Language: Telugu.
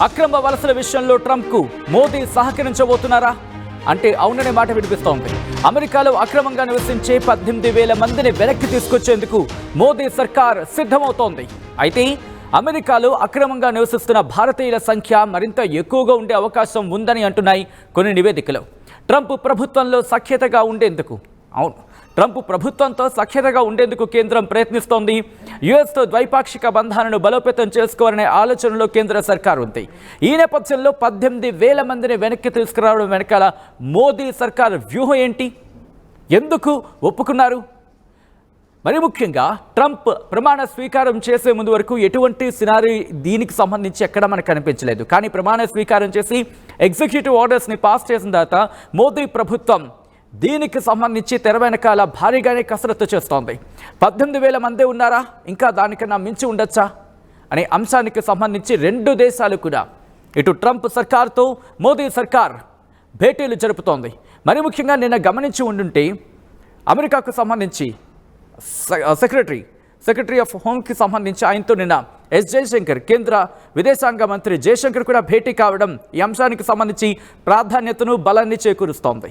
అక్రమ వలసల విషయంలో ట్రంప్కు మోదీ సహకరించబోతున్నారా అంటే అవుననే మాట వినిపిస్తోంది. అమెరికాలో అక్రమంగా నివసించే 18,000 మందిని వెనక్కి తీసుకొచ్చేందుకు మోదీ సర్కార్ సిద్ధమవుతోంది. అయితే అమెరికాలో అక్రమంగా నివసిస్తున్న భారతీయుల సంఖ్య మరింత ఎక్కువగా ఉండే అవకాశం ఉందని అంటున్నాయి కొన్ని నివేదికలు. ట్రంప్ ప్రభుత్వంతో సఖ్యతగా ఉండేందుకు కేంద్రం ప్రయత్నిస్తోంది. యుఎస్తో ద్వైపాక్షిక బంధాలను బలోపేతం చేసుకోవాలనే ఆలోచనలో కేంద్ర సర్కార్ ఉంది. ఈ నేపథ్యంలో 18,000 మందిని వెనక్కి తీసుకురావడం వెనకాల మోదీ సర్కార్ వ్యూహం ఏంటి? ఎందుకు ఒప్పుకున్నారు? మరి ముఖ్యంగా ట్రంప్ ప్రమాణ స్వీకారం చేసే ముందు వరకు ఎటువంటి సినారీ దీనికి సంబంధించి ఎక్కడ మనకు కనిపించలేదు. కానీ ప్రమాణ స్వీకారం చేసి ఎగ్జిక్యూటివ్ ఆర్డర్స్ని పాస్ చేసిన తర్వాత మోదీ ప్రభుత్వం దీనికి సంబంధించి తెర వెనకాల భారీగానే కసరత్తు చేస్తోంది. 18,000 మందే ఉన్నారా, ఇంకా దానికన్నా మించి ఉండొచ్చా అనే అంశానికి సంబంధించి రెండు దేశాలు కూడా ఇటు ట్రంప్ సర్కార్తో మోదీ సర్కార్ భేటీలు జరుపుతోంది. మరి ముఖ్యంగా నిన్న గమనించి ఉండుంటే అమెరికాకు సంబంధించి సెక్రటరీ ఆఫ్ హోమ్కి సంబంధించి ఆయనతో నిన్న ఎస్ జయశంకర్, కేంద్ర విదేశాంగ మంత్రి జయశంకర్ కూడా భేటీ కావడం ఈ అంశానికి సంబంధించి ప్రాధాన్యతను బలాన్ని చేకూరుస్తోంది.